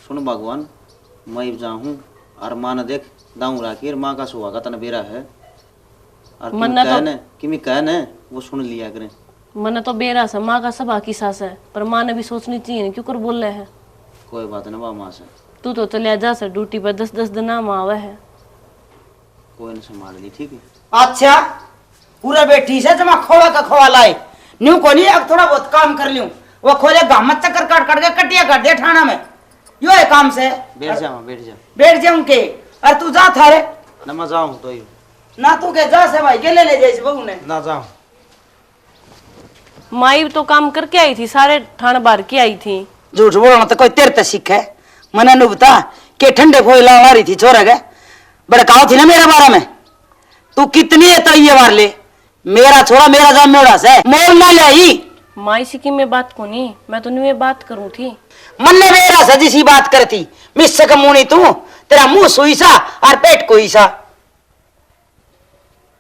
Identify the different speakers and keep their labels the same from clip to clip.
Speaker 1: सुन भगवान, मैं जाऊँ और माँ ने देख दाऊ राखी माँ का सुहागा तना बेरा है और किमी कहने वो सुन लिया करें।
Speaker 2: मन तो बेरा से माँ का सब की सास है, पर माँ ने भी सोचनी चाहिए क्यों कर बोल रहे हैं।
Speaker 1: कोई बात नहीं बा माँ से,
Speaker 2: तू तो चलिया जा से ड्यूटी पर 10-10 दिन नाम आवे है।
Speaker 1: कोई नहीं संभाल ली, ठीक है।
Speaker 3: अच्छा पूरा बेठी से जमा खोला का खोवा लाए न्यू को नहीं, अब थोड़ा बहुत काम कर लूं। वो खोले गाम चक्कर काट काट के कटिया कर दे ठाणा में, यो है काम से। बैठ जाऊं के और तू जा थारे
Speaker 1: ना मैं जाऊं तो ही
Speaker 3: ना तू के जा से भाई के ले जाइस बहू ने
Speaker 1: ना जाऊं।
Speaker 2: माई तो काम करके आई थी, सारे ठाण बार के आई थी।
Speaker 3: झूठ बोलना तो कोई तेरे ते सीख है। मने नु बता के ठंडे फोई ला रही थी छोरा के बड़काओ थी ना मेरे बारे में। तू कितनी है तो ये मार ले, मेरा छोरा मेरा जाम मेरा से मोल ना ले आई।
Speaker 2: माई सी की मैं बात को नहीं, मैं तो न्यू बात करूं थी।
Speaker 3: मन ने मेरा सजी सी बात करती मिस का मुंह नहीं तू, तेरा मुंह सुई सा और पेट कोई सा।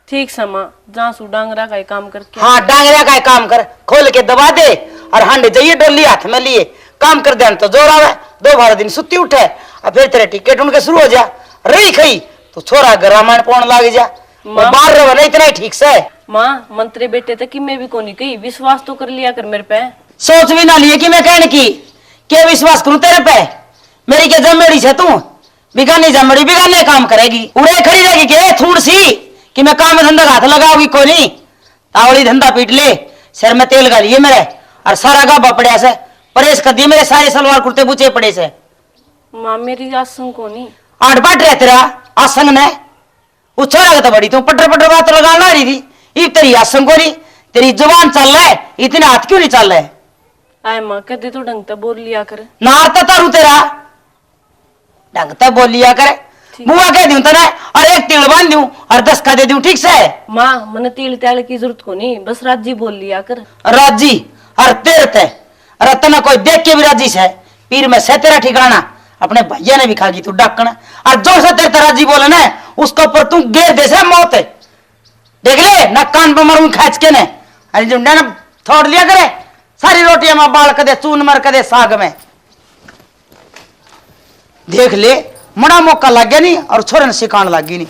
Speaker 2: ठीक समा जहाँ सु डांगरा का काम करके।
Speaker 3: हाँ डांगरा का काम कर, खोल के दबा दे और हांडे जाइए डोली हाथ में लिए काम कर दे तो जोर आवे। 2-12 दिन सुती उठे और फिर तेरे टिकट उनके शुरू हो जा रही खई तो छोरा रामायण पौन लाग जा। बाहर रहो ना इतना ही ठीक से।
Speaker 2: माँ मंत्री बेटे तक कि मैं भी कोनी कही, विश्वास तो कर लिया कर मेरे पे।
Speaker 3: सोच भी ना लिए कि मैं कहने की क्या विश्वास करूं तेरे पे। मेरी क्या जमेड़ी से तू बिगानी जमेड़ी बिगाने काम करेगी, उड़े खड़ी रहेगी के थूड़ सी कि मैं काम में धंधा हाथ लगाओगी कोई नहीं। तावड़ी धंधा पीट ले, सिर में तेल गालिए मेरे और सारा गाबा पड़े से परेश कर दिए मेरे सारे सलवार कुर्ते बुचे पड़े से।
Speaker 2: माँ मेरी आसंग को नहीं
Speaker 3: 8 बाट रहे तेरा आसंग ने वो छोरा तो बड़ी तू पटर पटर बात लगा ला रही थी। ये तेरी आसंग को नहीं, तेरी जुबान चल रहा है, इतने हाथ क्यों नहीं चल रहे।
Speaker 2: आए माँ कहते तो ढंग से बोल लिया कर।
Speaker 3: नारता तारू तेरा ढंग से बोल लिया करे। बुआ कह दूं तना और एक तिल बांध दूं और 10 का दे दूं ठीक से।
Speaker 2: माँ मन तिल त्याल की जरूरत को नहीं, बस राजी बोल लिया कर।
Speaker 3: राजी और तेरे ते रतना कोई देख के भी राजी से पीर में से तेरा ठिकाना अपने भैया ने भी खागी तू डाकना और जो से तेरे राजी बोले ना उसके ऊपर तू गेर दे से मौत है। देख ले ना कान पर मरूं खाच के ने अरे जो ना छोड़ लिया करे सारी रोटियां में बाल कर दे चून मर कर दे साग में। देख ले मड़ा मौका लग गया नहीं और छोरे ने सिखान लग गई नहीं।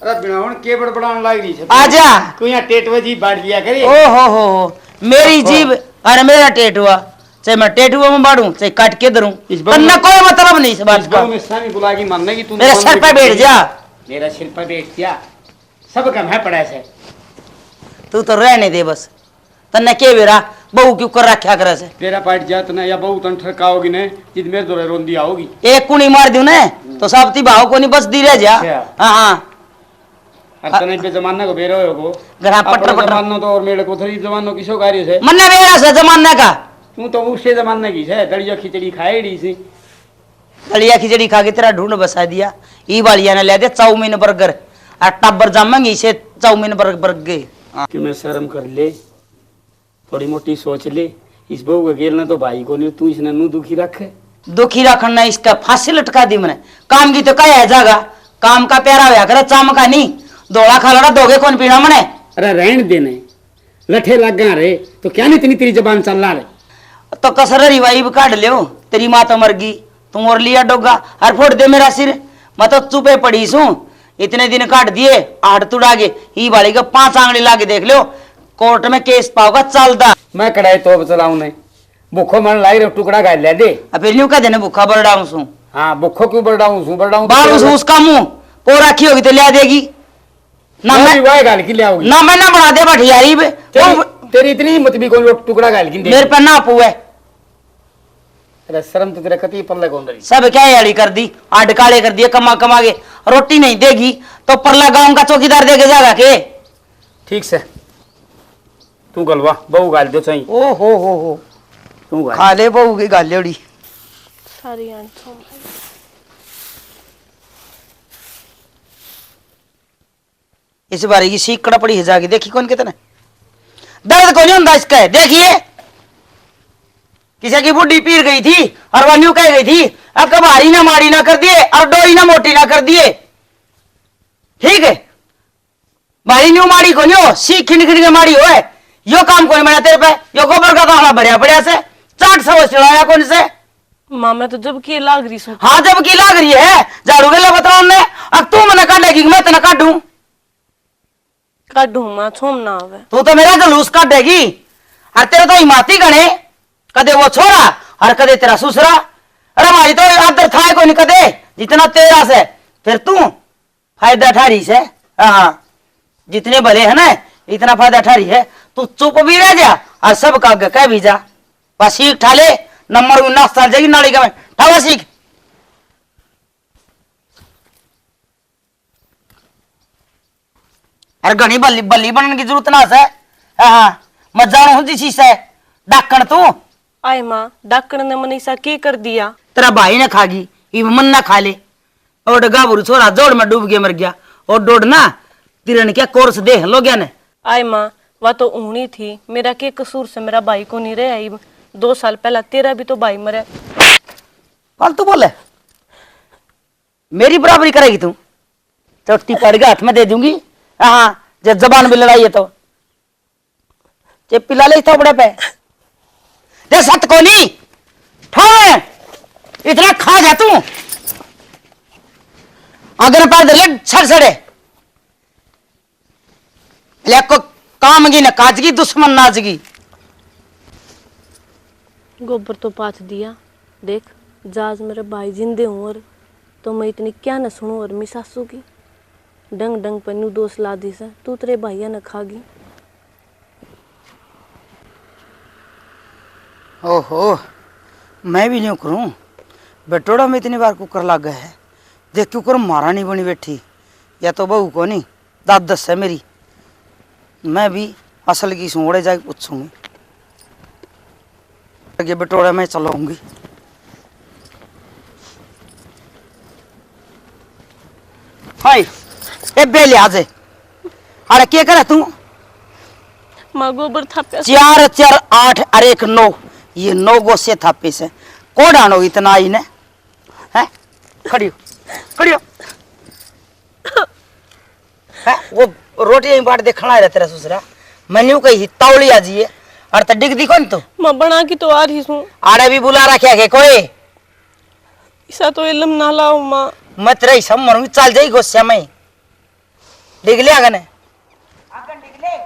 Speaker 4: अरे बिनावन के बड़बड़ान लाग रही है।
Speaker 3: आजा
Speaker 4: तू यहाँ टेटवा जी बांट लिया करे।
Speaker 3: ओ हो मेरी जीभ और मेरा टेटुआ, चाहे मैं टेटुआ में बांटूं चाहे काट के धरूं अन्ना कोई मतलब नहीं इस बात का।
Speaker 4: मैं सामी बुलागी मानने की तू
Speaker 3: मेरे सर पे बैठ जा।
Speaker 4: मेरा सिर पे बैठ जा सब कम है पड़ा से।
Speaker 3: तू तो रहने दे बस, तन्ने के बेरा बहू क्यों कर रखा करे से।
Speaker 4: तेरा पाट जात ना या बहू तन ठरकाओगी ने जिद मेरे दोरे रोंदी आओगी।
Speaker 3: एक कुणी मार दूं ने तो साबती भाव को नहीं बस दी रह जा। हां
Speaker 4: अरे तने पे जमाना को बेरो हो
Speaker 3: गरा पटर पटर
Speaker 4: जमाना तो और मेरे को थरी जमानो किसो कार्य से
Speaker 3: मन्ने मेरा से जमाना का
Speaker 4: तू तो उससे जमाना की है। दलिया खिचड़ी खाएड़ी सी
Speaker 3: दलिया खिचड़ी खा के तेरा ढूंढ बसा दिया। ई वालिया ने ले दे चाउमीन बर्गर और टब्बर जमेंगी से चाउमीन बर्गर गए
Speaker 4: कि मैं शर्म कर ले, थोड़ी मोटी सोच ले। इस बहू का गेल ना तो भाई को नहीं, तू इसने नू दुखी रखे।
Speaker 3: दुखी रखना इसका फांसी लटका दी मैंने। काम की तो क्या है जागा, काम का प्यारा होया करे चाम का नहीं। दौड़ा खालड़ा दोगे कौन पीना मने।
Speaker 4: अरे रहन देने लठे लग गए रे तो क्या नहीं तेरी जबान चल रहा रे।
Speaker 3: तो कसर रिवाई भी काट लियो, तेरी माँ तो मर गई तुम और लिया डोगा हर फोड़ दे मेरा सिर। मैं तो चुपे पड़ी सू, इतने दिन काट दिए 8 तुड़ागे ही वाली का 5 आंगली लागे देख लो कोर्ट में केस पाओगा चलता।
Speaker 4: मैं कड़ाई तो चलाऊ नहीं भूखो मन लाई रे टुकड़ा गाल ले दे।
Speaker 3: फिर न्यू कह देने भूखा बरडाऊं सू।
Speaker 4: हाँ भूखो क्यों बरडाऊं
Speaker 3: बाल उसका मुंह को रखी होगी तो लिया देगी ना। मैं
Speaker 4: गाल की लियाऊगी
Speaker 3: ना, मैं ना बना दे भटियारी
Speaker 4: तेरी इतनी हिम्मत भी कौन टुकड़ा गाल की
Speaker 3: मेरे पे ना पुए।
Speaker 4: अरे शर्म तो तेरे कती पल्ले कौन रही।
Speaker 3: सब क्या यारी कर दी, आड काले कर दिए कमा कमा के रोटी नहीं देगी तो परला गांव का चौकीदार देके जाएगा के।
Speaker 4: ठीक से तू गलवा बहू गाल दो चाहिए।
Speaker 3: ओ हो
Speaker 4: तू
Speaker 3: खा ले बहू की गाल लेड़ी
Speaker 2: सारी
Speaker 3: इस बार की सीख कड़ा पड़ी है जाके देखी कौन कितने दर्द को नहीं होता इसका है। देखिए किसी की बुढ़ी पीर गई थी और वह न्यू कह गई थी अब भारी ना मारी ना कर दिए और डोरी ना मोटी ना कर दिए। ठीक है भारी न्यू मारी को नहीं हो सीख खिंड खिंड के मारी हो है। यो काम कौन बना तेरे पे, यो गोबर का काला भरिया पड़िया से 400 चढ़ाया कौन से
Speaker 2: माँ मैं तो जब की लाग रही सू।
Speaker 3: हाँ जब की लाग रही है झाड़ू के बता ने अब तू मना काटेगी मैं तेना काटू
Speaker 2: काटू माँ छोम ना आवे।
Speaker 3: तू तो मेरा जलूस काटेगी और तेरा तो हिमाती गणे कदे वो छोरा और कदे तेरा ससुरा। अरे हमारी तो आदर था कोई नहीं कदे जितना तेरा से फिर तू फायदा ठारी से। हाँ जितने भले है ना इतना फायदा ठारी है तू चुप भी रह जा और सब का कह भी जा बस सीख ठाले नंबर नाश्ता जाएगी नाली का में ठावा सीख। अरे घनी बल्ली बल्ली बनने की जरूरत ना है। हाँ मत जानो हूं जिसी से डाकण तू
Speaker 2: आए माँ डॉक्टर ने मनीषा के कर दिया।
Speaker 3: तेरा भाई ने खागी ये मन ना खा ले और गाभरू छोरा जोड़ में डूब के मर गया और डोड़ ना तिरन क्या कोर्स देख लो गया ने।
Speaker 2: आए माँ वह तो ऊनी थी मेरा के कसूर से मेरा भाई को नहीं रहा आई 2 साल पहला तेरा भी तो भाई मरे।
Speaker 3: फालतू बोले मेरी बराबरी करेगी तू चोटी पड़ के हाथ में दे दूंगी। हाँ जब जबान भी लड़ाई है तो चे पिला ले थोपड़े पे दे सत को नहीं ठोए इतना खा जा तू अगर पैर दे ले छड़ छड़े ले को काम की न काजगी दुश्मन नाजगी।
Speaker 2: गोबर तो पाथ दिया देख जाज मेरे भाई जिंदे हूँ और तो मैं इतनी क्या न सुनूं और मी सासू की डंग डंग पर नू दोष ला दी से तू तेरे भैया न खागी।
Speaker 3: ओहो मैं भी नहीं करूं बेटोड़ा में इतनी बार कुकर लग गया है देख कुकर मारा नहीं बनी बैठी या तो बहू को नहीं दाद दस है मेरी मैं भी असल की सूंघड़े जाके पूछूंगी आगे बेटोड़ा में चलाऊंगी। हाय ए बेले आजे अरे क्या करे तू
Speaker 2: माँ गोबर था
Speaker 3: 4 4 8 और 1 9 ये 9 गो से थापे से को डानो इतना ही ने हैं खड़ी हो है वो रोटी ही बाट देखना है तेरा ससुरा मैंने कही तौली आजी है और त डिग दिखो न तो
Speaker 2: माँ बना की तो आ रही हूँ
Speaker 3: आड़े भी बुला रखा है कोई
Speaker 2: ऐसा तो इलम ना लाओ माँ
Speaker 3: मत रही सब मरूंगी चल जाई गोस्या में डिग ले आगने आगन डिग ले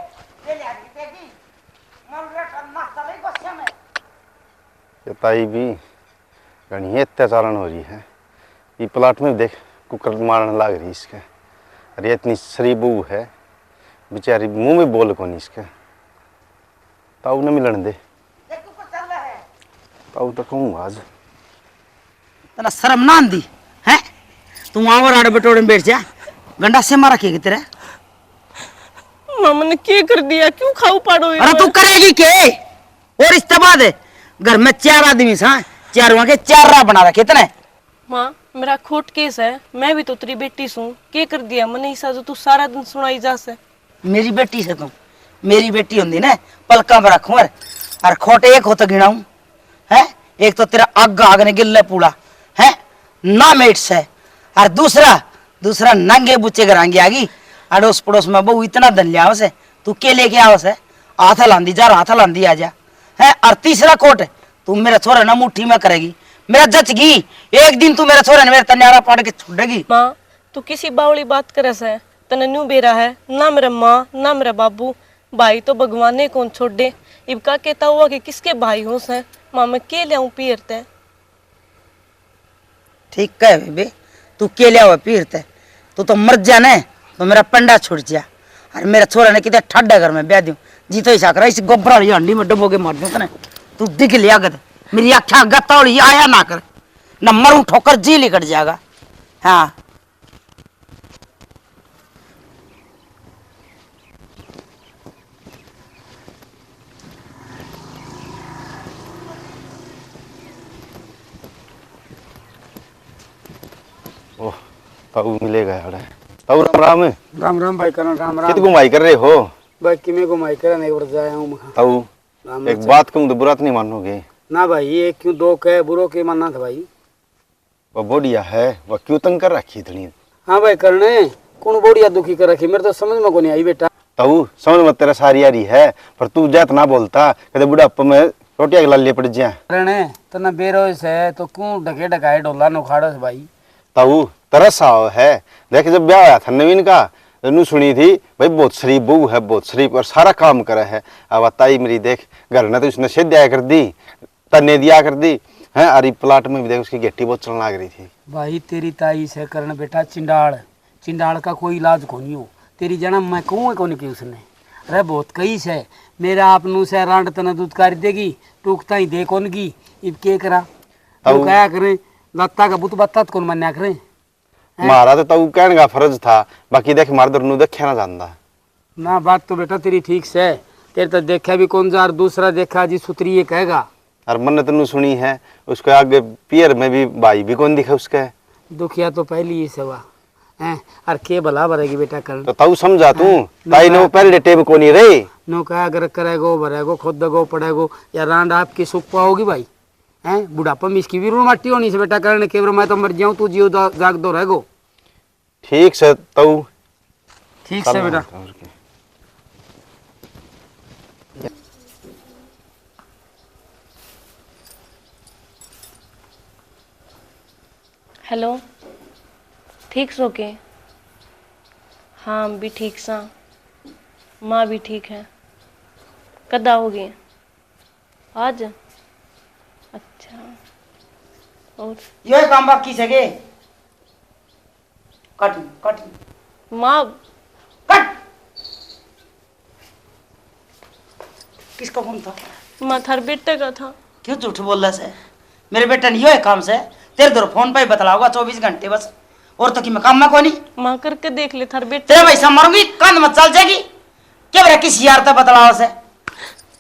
Speaker 3: ले आगी तेगी मन रे ठन्ना चले गोस्या में
Speaker 5: ये ताई भी घनी अत्याचारण हो रही है ये प्लाट में देख कुकर मारने लग रही इसके अरे इतनी शरीफ बहू है बेचारी मुंह में बोल को नहीं इसके ताऊ न मिलन दे ताऊ तो कहूँ आज
Speaker 3: तना शर्म ना आंदी है तू आवर आड़े बटोड़े में बैठ जा गंडा से मारा के तेरे
Speaker 2: मामा ने क्या कर दिया क्यों खाऊ पाड़ो
Speaker 3: अरे तू करेगी के और इसके बाद घर में 4 आदमी सा चारों के 4 राह बना रखे इतने।
Speaker 2: माँ मेरा खोट केस है मैं भी तो तेरी बेटी सू क्या कर दिया मनीषा जो तू सारा दिन सुनाई जा से।
Speaker 3: मेरी बेटी से तू मेरी बेटी होंगी ना पलका में रखूं और खोटे एक हो तो गिनाऊं है एक तो तेरा आग आग ने गिल्ले पूरा है ना मेट से और दूसरा नंगे बुच्चे घरांगी आगी अड़ोस पड़ोस में बहु इतना धन लिया से तू के लेके आओ से हाथ लांदी जा हाथ लांदी आ जा है और तीसरा कोट तू मेरे छोरे ना मुट्ठी में करेगी मेरा जचगी एक दिन तू मेरे छोरे ने मेरे तन्यारा पाड़ के छोड़ेगी।
Speaker 2: माँ तू किसी बावली बात करे से तने न्यू बेरा है ना मेरा माँ ना मेरा बाबू भाई तो भगवान ने कौन छोड़ दे इबका कहता हुआ कि किसके भाई हो से माँ मैं के ले आऊं पीरते
Speaker 3: ठीक है बेबी तू के लिया हुआ पीरते तू तो मर जा ने तो मेरा पंडा छूट जा और मेरा छोरा ने कितने ठंडा घर में ब्याह दूं जी तो ऐसा कर इस गोबरा वाली हंडी में डुबो के मार दूं तने तू दिख लिया गद मेरी आख्या गत्तावली आया ना कर न मरूं ठोकर जी लिकट जाएगा। हाँ
Speaker 5: ओह ताऊ मिलेगा यार ताऊ राम राम
Speaker 4: राम राम भाई करण राम राम।
Speaker 5: कित घुमाई कर रहे हो
Speaker 4: भाई किमें घुमाई कर नहीं बार जाया हूँ मैं।
Speaker 5: ताऊ
Speaker 4: राम
Speaker 5: एक बात कहूँ तो बुरा तो नहीं मानोगे
Speaker 4: ना भाई ये क्यों दो कह बुरो के मानना था भाई।
Speaker 5: वह बोडिया है वह क्यों तंग कर रखी इतनी।
Speaker 4: हाँ भाई करने कौन बोड़िया दुखी कर रखी मेरे तो समझ में को नहीं आई बेटा।
Speaker 5: ताऊ समझ मत तेरा सारी यारी है पर तू जात ना बोलता कहते बुढ़ापा में रोटी अगला ले पड़ जा
Speaker 4: रहने तो न बेरोज है तो क्यों ढके ढकाए डोला नोखाड़ो से भाई।
Speaker 5: ताऊ तरस आओ है। देख जब ब्याह हुआ था नवीन का नू सुनी थी भाई बहुत शरीफ बहू है, बहुत शरीफ और सारा काम करे है। अब ताई मेरी देख घर ने तो उसने से दिया कर दी, तन्ने दिया कर दी है। अरे प्लाट में भी देख उसकी गेटी बहुत चलने लग रही थी।
Speaker 4: भाई तेरी ताई से करन बेटा चिंडाड़, चिंडाड़ का कोई इलाज कोनी हो। तेरी जन्म मैं कहूँ कौन की उसने, अरे बहुत कई से मेरा आपनू से रांड तना दूध कर देगी टूकता ही दे कौन की इब के करा तो क्या करें लत्ता का बुत बत्ता कौन मन्या करें।
Speaker 5: मारा तो ताऊ कहने का फर्ज था, बाकी देख मार दर नू देखा ना जानता
Speaker 4: ना। बात तो बेटा तेरी ठीक से, तेरे तो देखा भी कौन जा दूसरा देखा जी सुतरी ये कहेगा।
Speaker 5: और मन तनु सुनी है उसके आगे पियर में भी भाई भी कौन दिखा उसके।
Speaker 4: दुखिया तो पहली ही सेवा हैं और के भला भरेगी बेटा कर
Speaker 5: तो ताऊ समझा तू ताई ने वो पहले टेम को नहीं रे
Speaker 4: नो कहा अगर करेगो भरेगो खुद दगो पड़ेगो या रांड आपकी सुख पाओगी भाई हैं। बुढ़ापा में इसकी भी रू मट्टी होनी से बेटा करने केवल मैं तो मर जाऊं तू जियो जाग दो रहेगो।
Speaker 5: ठीक से ताऊ
Speaker 4: ठीक से बेटा।
Speaker 2: हेलो ठीक सो के? हाँ हम भी ठीक सा, माँ भी ठीक है। कद आओगे? आज? अच्छा और
Speaker 3: यो काम बाकी सके कट कट
Speaker 2: माँ
Speaker 3: कट। किसका फोन था?
Speaker 2: माँ थार बेटे का था।
Speaker 3: क्यों झूठ बोल रहा से? मेरे बेटा नहीं है काम से तेरे दर फोन पे ही बतलाऊंगा 24 घंटे बस, और तो कि मैं काम में कोई नहीं।
Speaker 2: माँ करके देख ले थार बेटे।
Speaker 3: तेरे वैसा मारूंगी कान मत चल जाएगी क्या मेरा किस यार तक बतलाओ से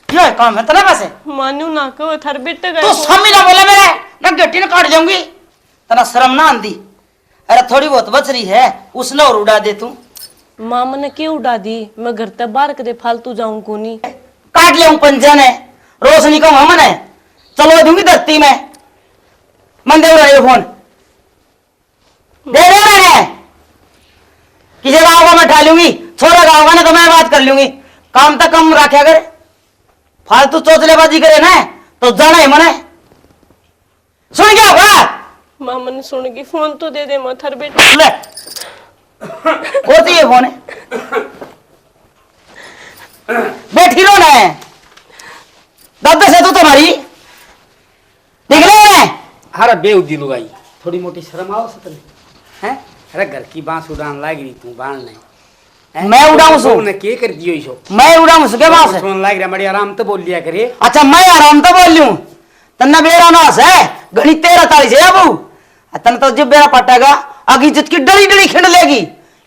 Speaker 3: यो काम है तना वैसे
Speaker 2: मानू ना कहो थार बेटे का
Speaker 3: तो सामने ना बोला मेरे ना गट्टी ना काट जाऊंगी तना शर्म ना आंदी। अरे थोड़ी बहुत बच रही है उसने और उड़ा दे तू।
Speaker 2: माँ मैंने क्यों उड़ा दी? मैं घर तक बाहर कदे फालतू जाऊं कोनी।
Speaker 3: काट ले पंजा ने रोशनी का हमन है चलो दूंगी धरती में मन दे रहा है फोन दे रहे हैं किसी गाँव का मैं उठा लूंगी छोरा गाँव का ना तो मैं बात कर लूंगी। काम तक कम रखे अगर फालतू चोचलेबाजी करे ना तो जाना है मने सुन क्या बात।
Speaker 2: माँ मैंने सुन की फोन तो दे दे माँ थार बेटे।
Speaker 3: ले होती है फोन बैठी रो ना दादा से तो तुम्हारी देख ले
Speaker 4: अरे बेउदी लुगाई थोड़ी मोटी शर्म आओ से हैं। अरे घर की बांस उड़ान लाग रही तू बाण नहीं
Speaker 3: मैं उड़ाऊं सो
Speaker 4: ने के कर दियो इसो
Speaker 3: मैं उड़ाऊं सो के बांस
Speaker 4: सुन लाग रहा बड़ी आराम तो बोल लिया करे।
Speaker 3: अच्छा मैं आराम तो बोल लूं तन्ना बेरा नास है घड़ी 13:43 है बाबू तन तो जब बेरा पटेगा आगे इज्जत की डली डली खिंड लेगी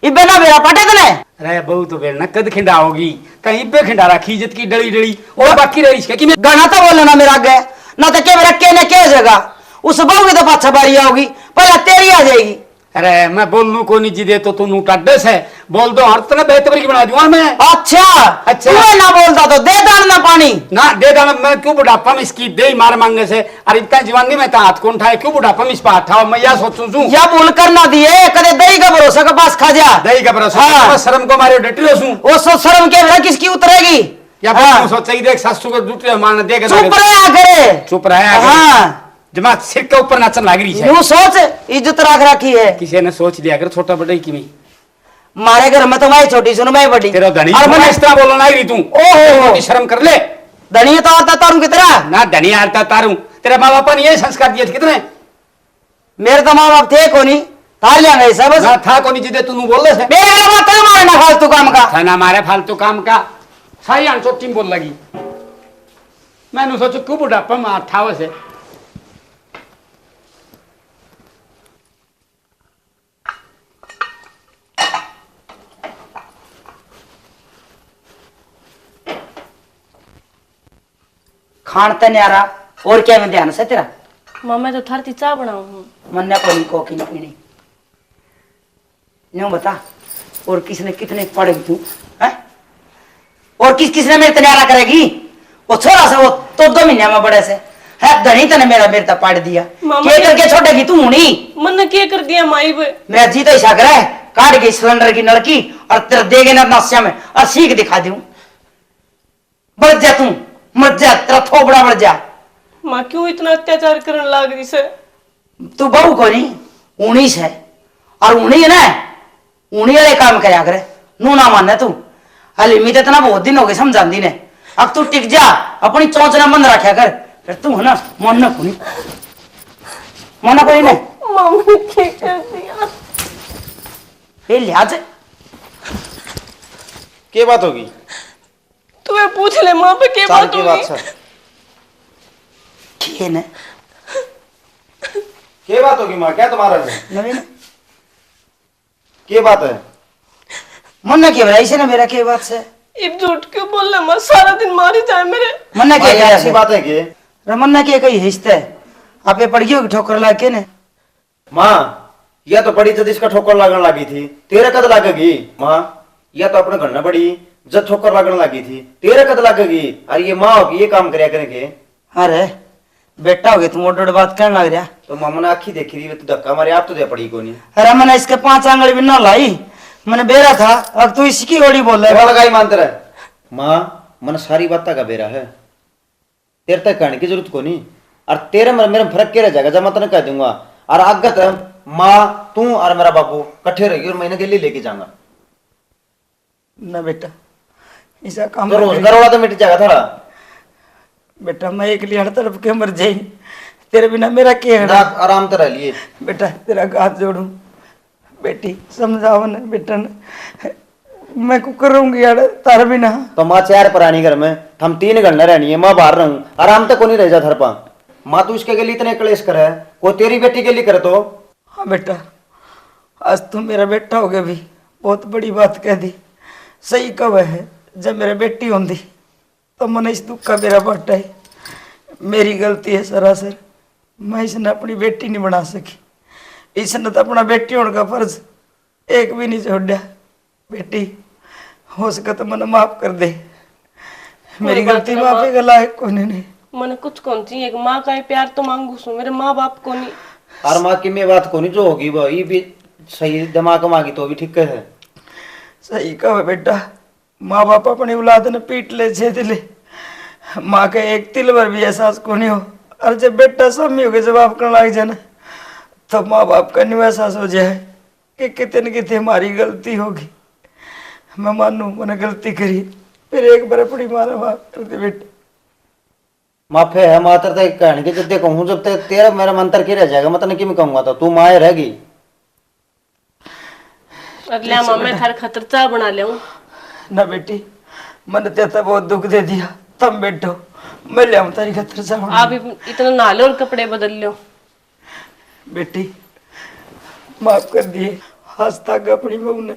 Speaker 3: इबे ना बेरा पटे तने।
Speaker 4: अरे बहु तो बेर ना कद खिंडा होगी कहीं इब्बे खिंडा रखी इज्जत की डली डली और बाकी रही इसके कि मैं
Speaker 3: गाना तो बोलना ना मेरा आगे ना तो के मेरा के ने के जगह उस बहू की तो पाछा बारी आओगी पहले तेरी आ जाएगी।
Speaker 4: अरे मैं बोल लू को नहीं जिदे तो तू नूटाडस है बोल दो हर तरह बेहतर की बना दूंगा मैं।
Speaker 3: अच्छा
Speaker 4: अच्छा।
Speaker 3: तू ना बोलता तो दे दान ना पानी
Speaker 4: ना दे दाना मैं क्यों बुढ़ापा में इसकी दे मार मांगे से अरे इतना जवानी में हाथ कौन उठाए क्यों बुढ़ापा में इस पर हाथ मैं या सोचूं छू
Speaker 3: या भूल कर ना दिए कदे दही का भरोसा का पास खा जा
Speaker 4: दही का भरोसा
Speaker 3: हाँ।
Speaker 4: शर्म को मारे डटी रसूं
Speaker 3: वो सो शर्म के बिना किसकी उतरेगी
Speaker 4: या
Speaker 3: हाँ।
Speaker 4: सोचा ही देख सासू को दूसरे मारने देगा
Speaker 3: चुप रहा करे
Speaker 4: चुप रहा
Speaker 3: हाँ
Speaker 4: जमा सिर के ऊपर नाचन लाग रही है।
Speaker 3: यूं सोच इज्जत रख रखी है
Speaker 4: किसी ने सोच लिया अगर छोटा बड़ा की में
Speaker 3: मारे घर में तो मैं छोटी सुन मैं बड़ी
Speaker 4: तेरा धनी
Speaker 3: और
Speaker 4: मैं
Speaker 3: मैंने
Speaker 4: इस तरह बोलना नहीं तू
Speaker 3: ओहो
Speaker 4: शर्म कर ले
Speaker 3: धनी तो आता तारू की तरह
Speaker 4: ना धनी हारता तारू तेरे माँ बापा ने ये संस्कार दिए थे कितने
Speaker 3: मेरे तो माँ बाप थे कोनी थार लिया गए सब
Speaker 4: ना था को नहीं जिदे तू बोल रहे
Speaker 3: मेरे घर में तो मारे ना फालतू काम का
Speaker 4: था ना मारे फालतू काम का सारी आंसो टीम बोल लगी मैंने सोचो क्यों बुढ़ापा में अठाव से
Speaker 3: खान तो नहीं आ रहा और क्या में ध्यान से तेरा
Speaker 2: माँ मैं तो थारती चाय बनाऊं हूँ।
Speaker 3: मन ने कोई कोकी नहीं पीनी न्यू बता और किसने कितने पढ़ेगी तू है और किसने मेरे तनियारा करेगी वो छोरा सा वो तो 2 महीने में बड़े से है धनी तने मेरे तक पढ़ दिया के करके छोड़ेगी तू हुनी
Speaker 2: मन क्या कर दिया माई बे
Speaker 3: मेरा जी तो ऐसा करे काट गई सिलेंडर की नलकी और तेरा देगे ना नस्या में और सीख दिखा दूं बढ़ जा तू मर जा तेरा थोबड़ा बढ़ जा
Speaker 2: माँ क्यों इतना अत्याचार करने लाग रही से?
Speaker 3: तू बहू को नहीं 19 है और उन्हीं है ना उन्हीं वाले काम कराया करे नू ना मानना तू हली मी तो इतना बहुत दिन हो गए समझाती ने अब तू टिक जा अपनी चौंच ना बंद रखा कर फिर तू है ना मानना को नहीं ने
Speaker 2: मम्मी क्या कर दिया?
Speaker 3: ये लिहाज
Speaker 1: क्या बात होगी?
Speaker 2: तुम्हें पूछ ले माँ पे क्या
Speaker 1: साल
Speaker 2: बात
Speaker 1: की बात
Speaker 2: होगी?
Speaker 1: सर,
Speaker 3: क्या ने
Speaker 1: क्या बात होगी माँ? क्या तुम्हारा है?
Speaker 3: नवीन
Speaker 1: क्या बात है?
Speaker 3: मन्ना क्या भाई से ना मेरा क्या बात से
Speaker 2: इब झूठ क्यों बोल रहा माँ? सारा दिन मारी जाए मेरे।
Speaker 3: मन्ना
Speaker 1: माँ, ये
Speaker 3: क्या
Speaker 1: ऐसी बात है कि
Speaker 3: रमन्ना के कई हिस्से आप ये पड़ गई ठोकर ला के ने
Speaker 1: माँ यह तो बड़ी जद इसका ठोकर लगने लगी थी, तेरे कद लगेगी माँ? यह तो अपने घर न बड़ी जब ठोकर लगने लगी थी, तेरे कद लगेगी? अरे ये माँ होगी ये काम करया करेंगे?
Speaker 3: अरे बेटा हो गया तुम ओड बात करने लग रहा
Speaker 1: तो मामा ने आखी देखी थी तो धक्का मारे आप तो दे पड़ी को नहीं।
Speaker 3: अरे मैंने इसके 5 आंगली भी ना लाई मैंने बेरा था अब तू इसकी ओड़ी बोल रहा है
Speaker 1: लगाई मानते रहे माँ, मन सारी बात का बेरा है, तेरे तक कहने की जरूरत को नहीं। और तेरे मेरे फर्क क्या रह जाएगा जब मैं तेने कह दूंगा और आगत माँ तू और मेरा बाबू कट्ठे रहेगी और महीने के लिए लेके जाऊंगा
Speaker 3: ना बेटा ऐसा काम
Speaker 1: तो रोजगार वाला तो मिट जाएगा थोड़ा।
Speaker 3: बेटा मैं एक लिए हर तरफ के मर जाई तेरे बिना मेरा क्या है
Speaker 1: रात आराम तो रह लिए।
Speaker 3: बेटा तेरा हाथ जोड़ू बेटी समझाओ ना बेटा ने मैं को करूंगी यार तार बिना
Speaker 1: तो माँ 4 पुरानी घर में हम 3 घर न रहनी है, माँ बाहर रहूं आराम तक को नहीं रह जा थर पा। माँ तू इसके लिए इतने क्लेश करे को तेरी बेटी के लिए करे तो?
Speaker 3: हाँ बेटा आज तुम मेरा बेटा हो गया भी बहुत बड़ी बात कह दी सही कब है जब मेरा बेटी होती तो मन इस दुख का मेरा बाटा है मेरी गलती है सरासर मैं इसने अपनी बेटी नहीं बना सकी इसने तो अपना बेटी होने का फर्ज एक भी नहीं छोड़ा बेटी हो सका तो मन माफ कर दे मेरी गलती माफी का लायक कौन नहीं
Speaker 2: मैंने कुछ कौन चाहिए एक माँ का ही प्यार तो मांगू सू मेरे माँ बाप को नहीं।
Speaker 1: और माँ की मैं बात को नहीं जो होगी वो ये भी सही दिमाग मांगी तो भी ठीक है।
Speaker 3: सही कहा बेटा माँ बाप अपनी औलाद ने पीट ले छेद ले माँ के एक तिल भर भी एहसास को नहीं हो और जब बेटा स्वामी हो गए जवाब करने लग जाए ना तो माँ बाप का नहीं एहसास हो जाए कि कितने न कितने हमारी गलती होगी। मैं मानू मैंने गलती करी फिर एक बार अपनी माँ ने माफ कर दी बेटा
Speaker 1: माफे है मातर तक कहने के जब कहूँ जब तक तेरा मेरा मंत्र क्या रह जाएगा, मैं तने क्यों कहूंगा तो तू माए रहेगी।
Speaker 2: अगले माँ मैं थार खतर चाय बना ले
Speaker 3: ना बेटी मैंने तेता बहुत दुख दे दिया तुम बैठो मैं ले आऊँ तारी खतर से
Speaker 2: आप इतना नाले और कपड़े बदल लो।
Speaker 3: बेटी माफ कर दिए आज तक अपनी बहू ने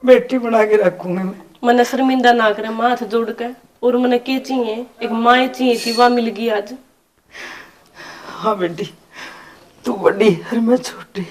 Speaker 3: बेटी बना के रखूंगी मैं।
Speaker 2: मैंने शर्मिंदा ना करे माँ हाथ जोड़ के और मैंने क्या चाहिए एक माँ चाहिए थी वह मिल गई आज।
Speaker 3: हाँ बेटी तू बड़ी और मैं छोटी।